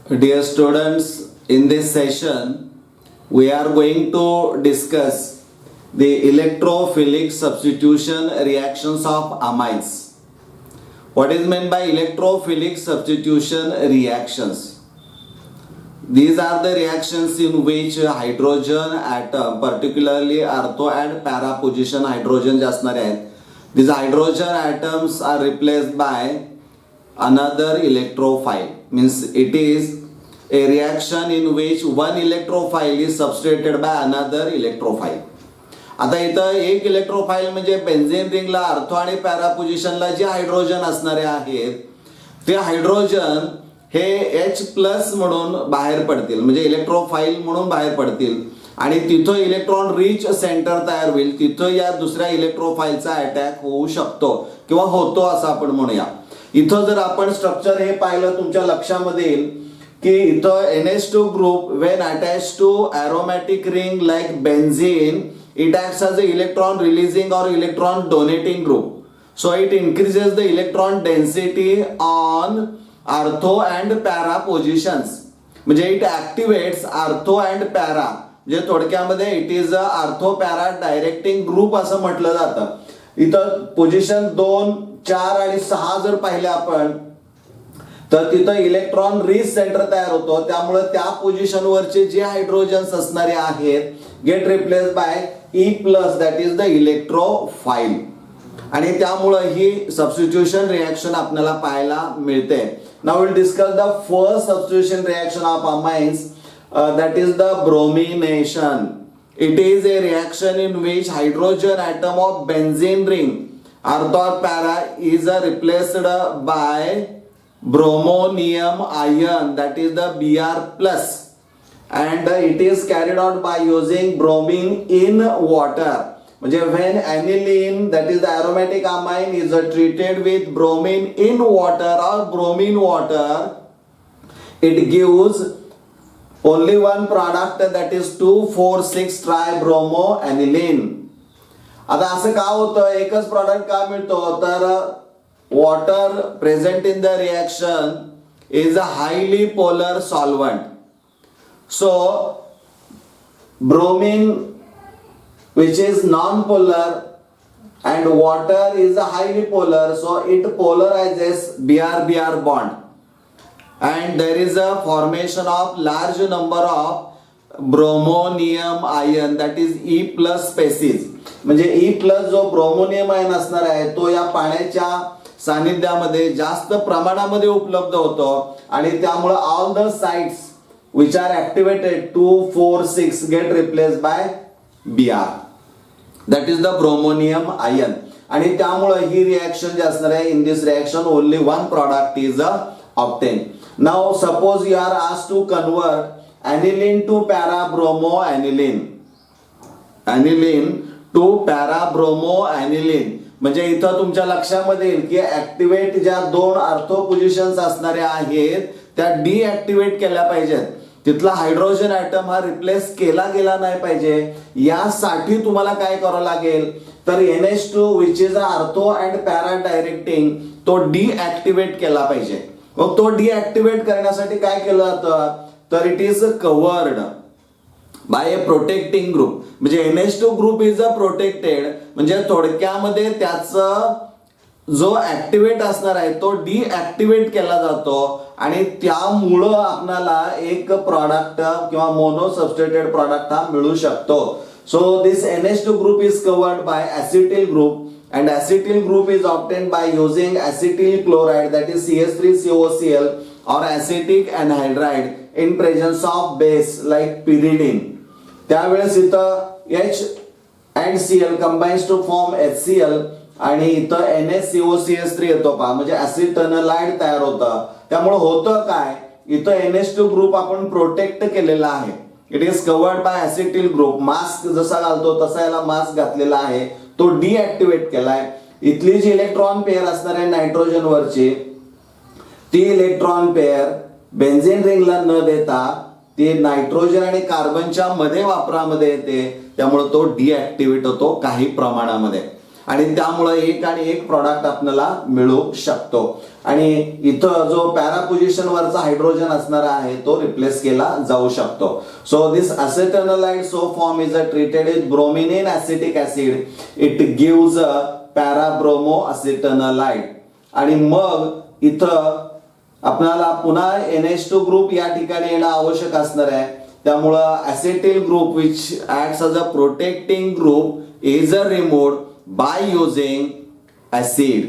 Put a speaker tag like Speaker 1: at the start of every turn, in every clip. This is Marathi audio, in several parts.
Speaker 1: Dear students, in this session, we are going to discuss the electrophilic substitution reactions of amines. What is meant by electrophilic substitution reactions? These are the reactions in which hydrogen atom, particularly ortho and para position hydrogen असणारे आहेत. These hydrogen atoms are replaced by another electrophile. Means it is a reaction in which one electrophile is substituted by another electrophile. आता इथं एक इलेक्ट्रोफाईल म्हणजे बेन्झीन रिंगला ऑर्थो आणि पॅरा पोझिशनला जे हायड्रोजन असणारे आहेत ते हायड्रोजन हे H+ म्हणून बाहेर पडतील, म्हणजे इलेक्ट्रोफाईल म्हणून बाहेर पडतील आणि तिथं इलेक्ट्रॉन रिच सेंटर तयार होईल. तिथं या दुसऱ्या इलेक्ट्रोफाईलचा अटॅक होऊ शकतो किंवा होतो असं आपण म्हणूया. इथं जर आपण स्ट्रक्चर हे पाहिलं तुमच्या लक्षामध्ये येईल की इथं NH2 group when attached to aromatic ring like benzene it acts as a electron releasing or electron donating group. So it increases the electron density on ortho and para positions. म्हणजे it activates ortho and para, म्हणजे थोडक्यामध्ये it is a ortho para directing group असं म्हटलं जातं. इथं पोझिशन 2, 4 आणि 6 जर पाहिले आपण तर तिथं इलेक्ट्रॉन रिच सेंटर तयार होतो. त्यामुळे त्या पोझिशनवरचे जे हायड्रोजन्स असणारे आहेत get replace by E+ that is the इलेक्ट्रोफाईल आणि त्यामुळे ही सबस्टिट्यूशन रिएक्शन आपल्याला पाहायला मिळते. Now will discuss the first substitution reaction of amines that is the bromination. It is a reaction in which hydrogen atom of benzene ring ortho or para is replaced by bromonium ion, that is the Br+, and it is carried out by using bromine in water. म्हणजे when aniline, that is the aromatic amine, is treated with bromine in water or bromine water, it gives only one product, that is 2,4,6-tribromoaniline. आता असं का होतं, एकच प्रॉडक्ट का मिळतो तर water present in the reaction is a highly polar solvent. So bromine which is non-polar and water is a highly polar, so it polarizes Br-Br bond. And there is a formation of large number of bromonium ion, that is E+ species. म्हणजे E+ जो ब्रोमोनियम आयन असणार आहे तो या पाण्याच्या सानिध्यामध्ये जास्त प्रमाणामध्ये उपलब्ध होतो आणि त्यामुळे all the sites which are activated 2, 4, 6 get replaced by Br, that is the bromonium ion. आणि त्यामुळे ही रिएक्शन जी असणार आहे in this reaction only one product is obtained. Now suppose you are asked to convert aniline to para-bromoaniline. Aniline to para-bromoaniline म्हणजे इथं तुमच्या लक्षामध्ये येईल की ऍक्टिव्हेट ज्या 2 ऑर्थो पोझिशन्स असणाऱ्या आहेत त्या डीऍक्टिव्हेट केल्या पाहिजेत. तिथला हायड्रोजन ऍटम हा रिप्लेस केला गेला नाही पाहिजे. यासाठी तुम्हाला काय करावं लागेल तर NH2 which is ortho and para directing तो डीऍक्टिव्हेट केला पाहिजे. मग तो डीऍक्टिव्हेट करण्यासाठी काय केलं जातं तर it is covered bye a protecting group. म्हणजे NH2 group is a protected, म्हणजे थोडक्यामध्ये त्याचं जो ऍक्टिव्हेट असणार आहे तो डीऍक्टिव्हेट केला जातो आणि त्यामुळं आपल्याला एक प्रॉडक्ट किंवा मोनो सबस्टिट्यूटेड प्रॉडक्ट हा मिळू शकतो. So this NH2 group is covered by acetyl group and acetyl group is obtained by using acetyl chloride, that is CH3COCl, or acetic anhydride in presence of base like pyridine. त्यावेळेस इथं H and Cl combines to form HCl आणि इथं NaCOCH3 येतो पहा, म्हणजे ऍसिटोनालाइड तयार होतं. त्यामुळे होतं काय इथं NH2 ग्रुप आपण प्रोटेक्ट केलेला आहे. It is covered by acetyl group. Mask जसा घालतो तसा याला मास्क घातलेला आहे, तो डीऍक्टिव्हेट केलाय. इथली जी इलेक्ट्रॉन पेअर असणार आहे नायट्रोजन वरची ती इलेक्ट्रॉन पेअर बेन्झीन रिंगला न देता ती नायट्रोजन आणि कार्बनच्या मध्ये वापरामध्ये येते. त्यामुळे तो डीऍक्टिव्हेट होतो काही प्रमाणामध्ये आणि त्यामुळे एक आणि एक प्रॉडक्ट आपल्याला मिळू शकतो. आणि इथं जो पॅरा पोझिशन वरचा हायड्रोजन असणारा आहे तो रिप्लेस केला जाऊ शकतो. So this acetanilide so form is treated with bromine in acetic acid. It gives para bromo acetanilide. आणि मग इथं आपल्याला पुन्हा NH2 ग्रुप या ठिकाणी येणं आवश्यक असणार आहे. त्यामुळं acetyl group which acts as a protecting group is removed by using acid.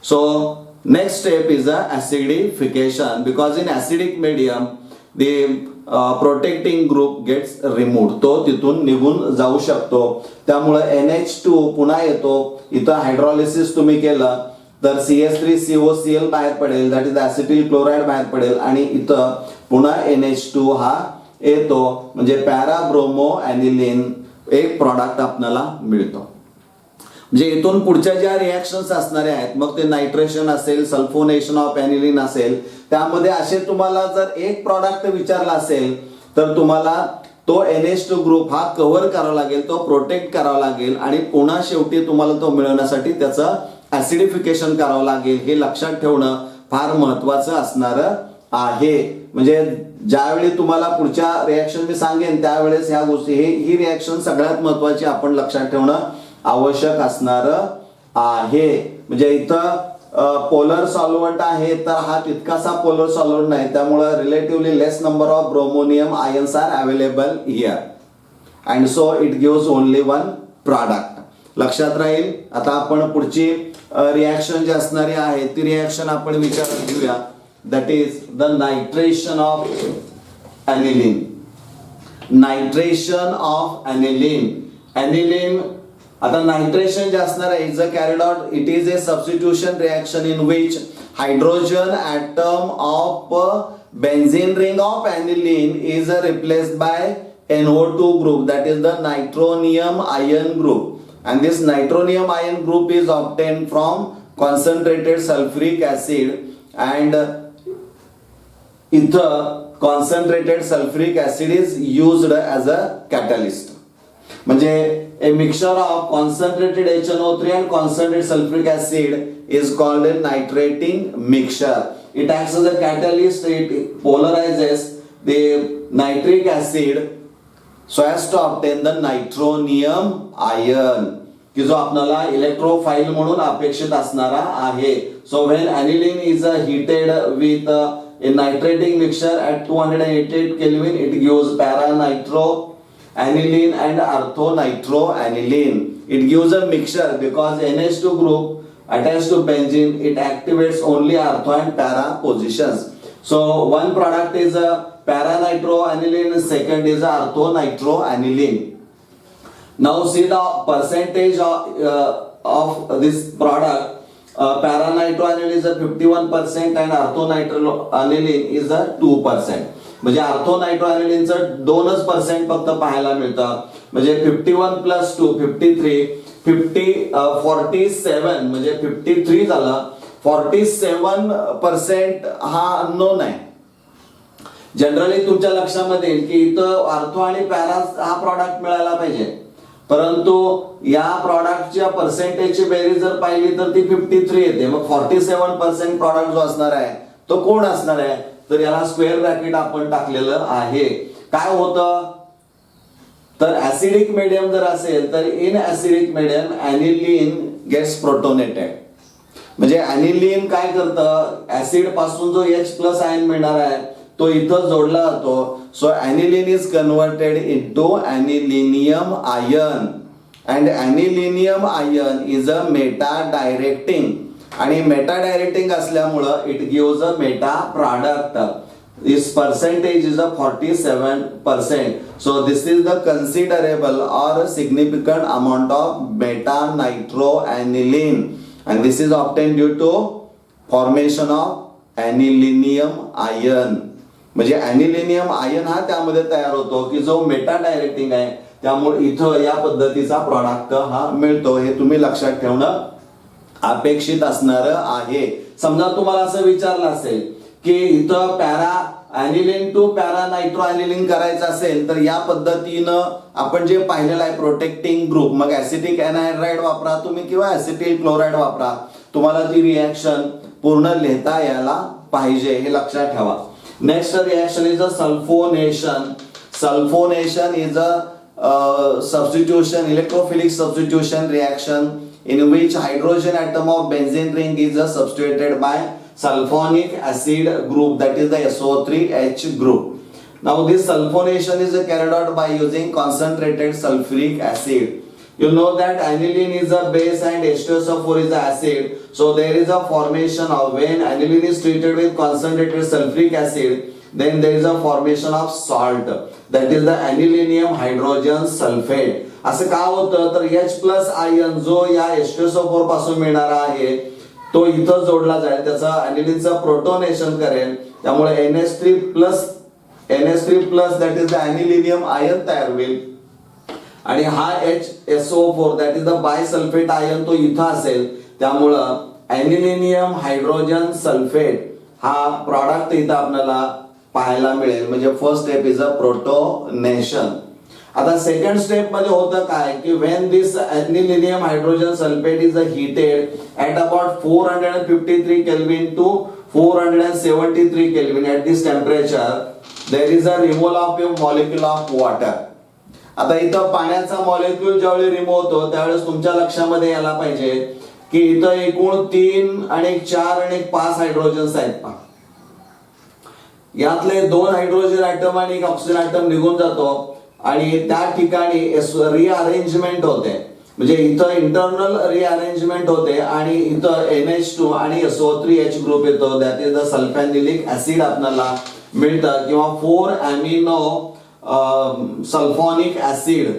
Speaker 1: So next step is the acidification, because in acidic medium the protecting group gets removed. तो तिथून निघून जाऊ शकतो. त्यामुळे NH2 पुन्हा येतो. इथं हायड्रॉलिसिस तुम्ही केलं तर CH3COCl बाहेर पडेल, दॅट इज ऍसिटिल क्लोराइड बाहेर पडेल आणि इथं पुन्हा NH2 हा येतो. म्हणजे पॅरा ब्रोमो ॲनिलीन एक प्रॉडक्ट आपल्याला मिळतो. म्हणजे इथून पुढच्या ज्या रिॲक्शन्स असणाऱ्या आहेत, मग ते नायट्रेशन असेल, सल्फोनेशन ऑफ ॲनिलीन असेल, त्यामध्ये असे तुम्हाला जर एक प्रॉडक्ट विचारला असेल तर तुम्हाला तो NH2 ग्रुप हा कव्हर करावा लागेल, तो प्रोटेक्ट करावा लागेल आणि पुन्हा शेवटी तुम्हाला तो मिळवण्यासाठी त्याचं ऍसिडिफिकेशन करावं लागेल. हे लक्षात ठेवणं फार महत्वाचं असणार आहे. म्हणजे ज्यावेळी तुम्हाला पुढच्या रिॲक्शन मी सांगेन त्यावेळेस ह्या गोष्टी ही रिॲक्शन सगळ्यात महत्वाची आपण लक्षात ठेवणं आवश्यक असणार आहे. म्हणजे इथं पोलर सॉल्व्हंट आहे तर हा तितकासा पोलर सॉल्व्हंट नाही, त्यामुळे relatively less number of bromonium ions are available here and so it gives only one product. लक्षात राहील. आता आपण पुढची रिॲक्शन जी असणारी आहे ती रिॲक्शन आपण विचारात घेऊया. That is the nitration of aniline. Nitration of aniline. Aniline आता नायट्रेशन जे असणार आहे is a carried out. It is a substitution reaction in which hydrogen atom of benzene ring of aniline is replaced by NO2 group, that is the nitronium ion group, and this nitronium ion group is obtained from concentrated sulfuric acid, and ether concentrated sulfuric acid is used as a catalyst. म्हणजे a mixture of concentrated HNO3 and concentrated sulfuric acid is called a nitrating mixture. It acts as a catalyst. It polarizes the nitric acid so as to obtain the nitronium ion, की जो आपल्याला इलेक्ट्रोफाइल म्हणून अपेक्षित असणारा आहे. So when aniline is heated with a nitrating mixture at 288 Kelvin, it gives para-nitro aniline and ortho-nitro aniline. It gives a mixture because NH2 group attached to benzene, it activates only ortho and para positions. So one product is a para-nitroaniline, second is ortho-nitroaniline. Now see the percentage of this product. Para-nitroaniline is a 51% and ortho-nitroaniline is a 2%. म्हणजे ortho-nitroaniline 2% फक्त पाहायला मिळतं. म्हणजे 51 प्लस 2 53 47 म्हणजे 53 झालं. 47% हा अननोन आहे. जनरली तुमच्या लक्षामध्ये येईल की इथं ऑर्थो आणि पॅरा हा प्रॉडक्ट मिळायला पाहिजे, परंतु या प्रॉडक्टच्या पर्सेंटेजची बेरीज जर पाहिली तर ती 53 येते. मग 47% प्रॉडक्ट जो असणार आहे तो कोण असणार आहे, तर याला स्क्वेअर ब्रॅकेट आपण टाकलेलं आहे. काय होतं तर ऍसिडिक मीडियम जर असेल तर in acidic medium aniline gets protonated. म्हणजे ॲनिलीन काय करतं, ऍसिड पासून जो H+ आयन मिळणार आहे तो इथं जोडला जातो. So aniline is converted into anilinium ion and anilinium ion is a meta directing. आणि मेटा डायरेक्टिंग असल्यामुळं it gives a meta product. This percentage is a 47%. So this is the considerable or significant amount of beta nitroaniline, and this is obtained due to formation of anilinium ion. म्हणजे ॲनिलिनियम आयन हा त्यामध्ये तयार होतो की जो मेटा डायरेक्टिंग आहे, त्यामुळे इथं या पद्धतीचा प्रॉडक्ट हा मिळतो. हे तुम्ही लक्षात ठेवणं अपेक्षित असणार आहे. समजा तुम्हाला असं विचारलं असेल की इथं पॅरा ॲनिलीन टू पॅरा नायट्रो ॲनिलीन करायचं असेल तर या पद्धतीनं आपण जे पाहिलेलं आहे प्रोटेक्टिंग ग्रुप, मग ऍसिटिक एनहायड्राइड वापरा तुम्ही किंवा ऍसिटिल क्लोराइड वापरा, तुम्हाला ती रिॲक्शन पूर्ण लिहिता यायला पाहिजे, हे लक्षात ठेवा. Next reaction is a sulphonation. Sulphonation is a substitution, electrophilic substitution reaction in which hydrogen atom of benzene ring is substituted by sulfonic acid group, that is the SO3H group. Now this sulfonation is carried out by using concentrated sulfuric acid. You know that aniline is a base and H2SO4 is the acid. So there is a formation of, when aniline is treated with concentrated sulfuric acid, then there is a formation of salt, that is the anilinium hydrogen sulfate. असं का होतं तर H प्लस आयन जो या H2SO4 पासून मिळणारा आहे तो इथं जोडला जाईल, त्याचा अनिलिनचा प्रोटोनेशन करेल, त्यामुळे NH3 plus that is the anilinium ion तयार होईल आणि हा HSO4 that is the bisulphate ion तो इथं असेल, त्यामुळं अनिलिनियम हायड्रोजन सल्फेट हा प्रॉडक्ट इथं आपल्याला पाहायला मिळेल. म्हणजे first step is a protonation. आता सेकंड स्टेप मध्ये होतं काय की when this anilinium hydrogen sulphate is heated at about 453 kelvin to 473 kelvin at this temperature there is a removal of a molecule of water. आता इथं पाण्याचा मॉलिक्यूल ज्यावेळी रिमूव्ह होतो त्यावेळेस तुमच्या लक्षामध्ये यायला पाहिजे की इथं एकूण 3 आणि 4 आणि 5 हायड्रोजन्स आहेत. यातले 2 हायड्रोजन ॲटम आणि 1 ऑक्सिजन ॲटम निघून जातो आणि त्या ठिकाणी रिअरेंजमेंट होते. म्हणजे इथं इंटरनल रिअरेंजमेंट होते आणि इथं NH2 आणि SO3H ग्रुप येतो, दॅट इज द सल्फॅनिलिक ऍसिड आपल्याला मिळतं, किंवा 4 amino sulphonic acid,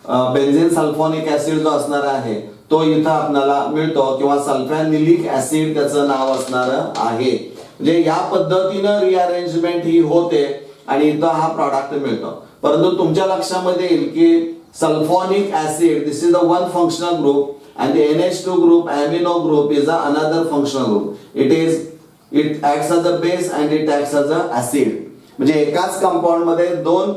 Speaker 1: benzene sulphonic acid जो असणार आहे तो इथं आपल्याला मिळतो, किंवा सल्फॅनिलिक ऍसिड त्याचं नाव असणार आहे. म्हणजे या पद्धतीनं रिअरेंजमेंट ही होते आणि इथं हा प्रॉडक्ट मिळतो. परंतु तुमच्या लक्षामध्ये येईल की sulphonic acid this is the one functional group and the NH2 group amino group is another functional group. It acts as a base and it acts as a acid. म्हणजे एकाच कंपाऊंड मध्ये 2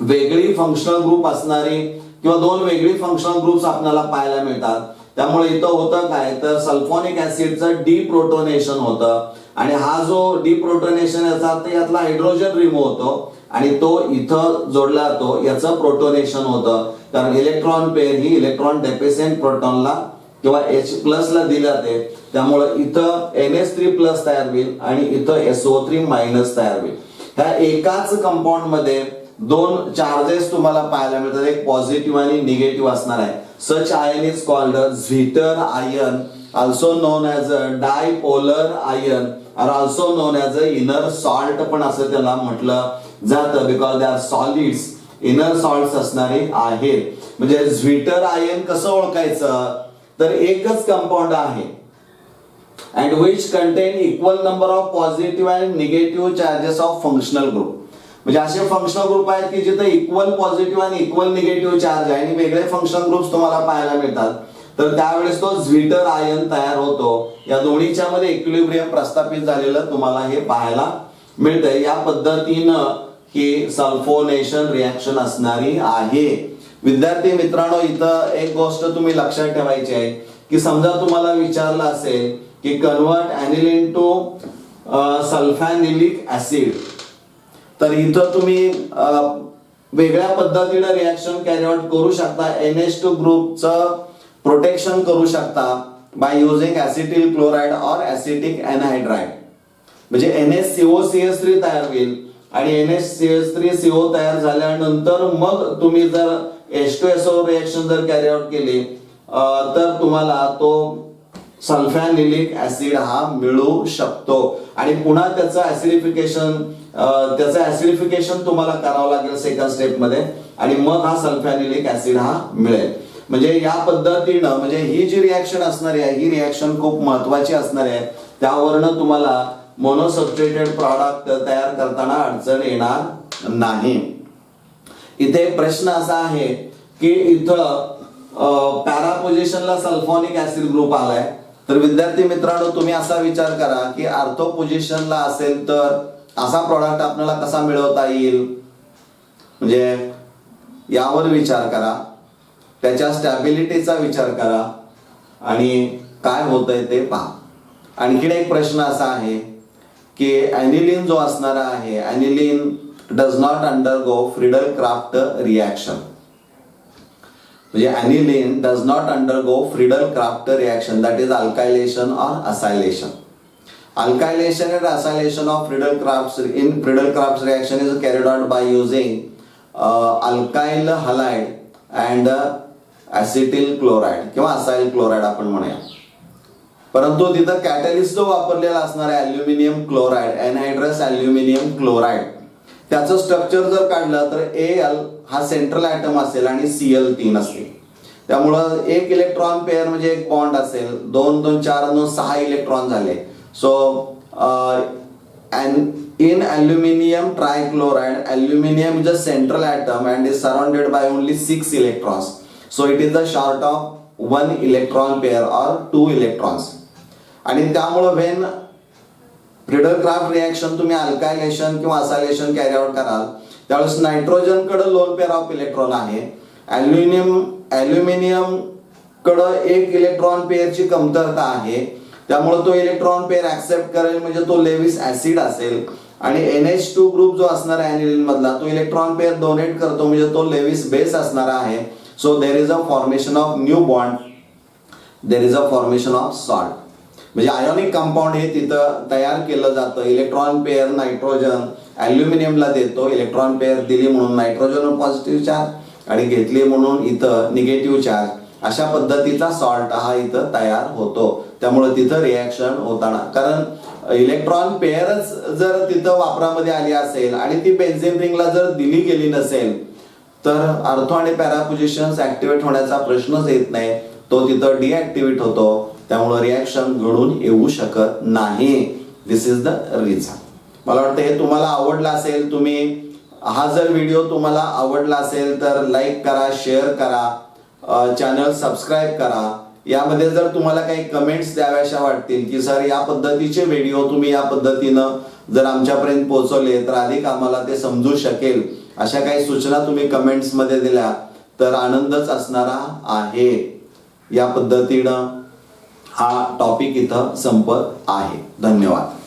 Speaker 1: वेगळी फंक्शनल ग्रुप असणारी किंवा 2 वेगळी फंक्शनल ग्रुप्स आपल्याला पाहायला मिळतात. त्यामुळे इथं होतं काय तर सल्फोनिक ऍसिडचं डिप्रोटोनेशन होतं आणि हा जो डिप्रोटोनेशन याचा अर्थ यातला हायड्रोजन रिमूव्ह होतो आणि तो इथं जोडला जातो, याचं प्रोटोनेशन होतं. कारण इलेक्ट्रॉन पेअर ही इलेक्ट्रॉन डेफिशियंट प्रोटॉनला किंवा H प्लस ला दिली जाते, त्यामुळे इथं NH3 प्लस तयार होईल आणि इथं SO3 मायनस तयार होईल. ह्या एकाच कंपाऊंड मध्ये 2 चार्जेस तुम्हाला पाहायला मिळतात, एक पॉझिटिव्ह आणि निगेटिव्ह असणार आहे. Such ion is called zwitter ion, also known as a dipolar ion, or also known as a inner salt पण असं त्याला म्हटलं जातं, because they are solids, inner salts असणारे आहेत. म्हणजे झ्विटर आयन कसं ओळखायचं तर एकच कंपाऊंड आहे and which contain equal number of positive and negative charges of functional group. म्हणजे असे फंक्शनल ग्रुप आहेत की जिथे इक्वल पॉझिटिव्ह आणि इक्वल निगेटिव्ह चार्ज आहे आणि वेगळे फंक्शनल ग्रुप्स तुम्हाला पाहायला मिळतात, तर त्यावेळेस तो झ्विटर आयन तयार होतो. या दोन्हीच्या मध्ये इक्विलिब्रियम प्रस्थापित झालेलं तुम्हाला हे पाहायला मिळतंय. या पद्धतीनं ही सल्फोनेशन रिएक्शन असणारी आहे. विद्यार्थी मित्रांनो, इथं एक गोष्ट तुम्ही लक्षात ठेवायची आहे की समजा तुम्हाला विचारलं असेल की कन्वर्ट ॲनिलीन टू सल्फॅनिलिक ऍसिड, तर इथं तुम्ही वेगळ्या पद्धतीने रिएक्शन कॅरी आउट करू शकता. NH2 ग्रुपचं प्रोटेक्शन करू शकता बाय युजिंग ऍसिटिल क्लोराइड और ऍसिटिक एनहायड्राइड. म्हणजे NaCO3 तयार होईल आणि NaCH3CO तयार झाल्यानंतर मग तुम्ही जर H2SO रिएक्शन जर कॅरी आउट केली तर तुम्हाला तो सल्फॅनिलिक ऍसिड हा मिळू शकतो आणि पुन्हा त्याचं ऍसिडिफिकेशन तुम्हाला करावं लागेल सेकंड स्टेप मध्ये आणि मग हा सल्फॅनिलिक ऍसिड हा मिळेल. म्हणजे या पद्धतीनं म्हणजे ही जी रिएक्शन असणारी आहे ही रिएक्शन खूप महत्वाची असणार आहे. त्यावरनं तुम्हाला मोनोसब्स्टिट्यूटेड प्रॉडक्ट तयार करताना अडचण येणार नाही. इथे प्रश्न असा आहे की इथं पॅरा पोझिशनला सल्फोनिक ऍसिड ग्रुप आलाय, तर विद्यार्थी मित्रांनो तुम्ही असा विचार करा की ऑर्थो पोझिशनला असेल तर असा प्रॉडक्ट आपल्याला कसा मिळवता येईल. म्हणजे यावर विचार करा, त्याच्या स्टॅबिलिटीचा विचार करा आणि काय होतंय ते पहा. आणखीन एक प्रश्न असा आहे की ॲनिलीन जो असणारा आहे, aniline does not undergo Friedel Crafts reaction. म्हणजे aniline does not undergo Friedel Crafts reaction, that is alkylation or acylation. Alkylation and acylation of Friedel Crafts reaction is carried out by using alkyl halide and acetyl chloride किंवा असाइल क्लोराइड आपण म्हणूया. परंतु तिथं कॅटलिस्ट जो वापरलेला असणार आहे aluminium chloride, anhydrous aluminium chloride, त्याचं स्ट्रक्चर जर काढलं तर Al हा सेंट्रल ॲटम असेल आणि Cl 3 असेल. त्यामुळं एक इलेक्ट्रॉन पेअर म्हणजे एक बॉन्ड असेल, 2 2 4 2 6 इलेक्ट्रॉन झाले. So and in aluminium trichloride, aluminium is a central atom and is surrounded by only 6 electrons. So it is the short of 1 electron pair or 2 electrons. आणि त्यामुळे when फ्रिडल क्राफ्ट रिॲक्शन तुम्ही अल्कायलेशन किंवा असायलेशन कॅरी आउट कराल त्यावेळेस नायट्रोजन कडे लोन पेअर ऑफ इलेक्ट्रॉन आहे, ॲल्युमिनियम कडे एक इलेक्ट्रॉन पेअरची कमतरता आहे. त्यामुळे तो इलेक्ट्रॉन पेअर ऍक्सेप्ट करेल म्हणजे तो लेविस ऍसिड असेल. आणि NH2 ग्रुप जो असणार आहे ॲनिलीन मधला तो इलेक्ट्रॉन पेअर डोनेट करतो म्हणजे तो लेविस बेस असणार आहे. So there is a formation of new bond, there is a formation of salt. म्हणजे आयोनिक कंपाऊंड हे तिथं तयार केलं जातं. इलेक्ट्रॉन पेअर नायट्रोजन ॲल्युमिनियमला देतो, इलेक्ट्रॉन पेअर दिली म्हणून नायट्रोजन पॉझिटिव्ह चार्ज आणि घेतली म्हणून इथं निगेटिव्ह चार्ज, अशा पद्धतीचा सॉल्ट हा इथं तयार होतो. त्यामुळे तिथं रिॲक्शन होताना, कारण इलेक्ट्रॉन पेअरच जर तिथं वापरामध्ये आली असेल आणि ती बेन्झीन रिंगला जर दिली गेली नसेल तर ऑर्थो आणि पॅरा पोझिशन्स ऍक्टिव्हेट होण्याचा प्रश्नच येत नाही, तो तिथं डिॲक्टिव्हेट होतो. त्यामुळे रिॲक्शन घडून येऊ शकत नाही. दिस इज द रिझन. मला वाटतं हे तुम्हाला आवडलं असेल. तुम्ही हा जर व्हिडिओ तुम्हाला आवडला असेल तर लाईक करा, शेअर करा, चॅनल सबस्क्राईब करा. यामध्ये जर तुम्हाला काही कमेंट्स द्याव्याशा वाटतील की सर या पद्धतीचे व्हिडिओ तुम्ही या पद्धतीनं जर आमच्यापर्यंत पोहोचवले तर अधिक आम्हाला ते समजू शकेल, अशा काही सूचना तुम्ही कमेंट्समध्ये दिल्या तर आनंदच असणारा आहे. या पद्धतीनं हा टॉपिक इथं संपत आहे. धन्यवाद.